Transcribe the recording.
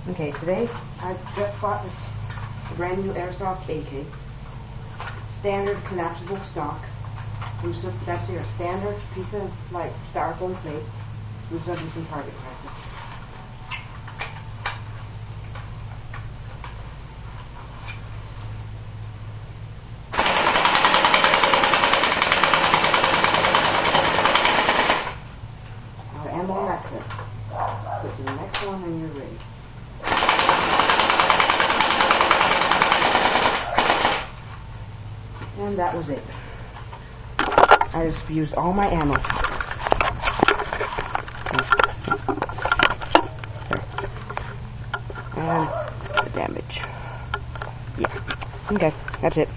Okay, today I just bought this brand new Airsoft AK. Standard collapsible stock. That's your standard piece of like styrofoam plate. We're going to do some target practice. Now ammo on that clip. Put to the next one when you're ready. And that was it. I just used all my ammo. And the damage. Yeah. Okay, that's it.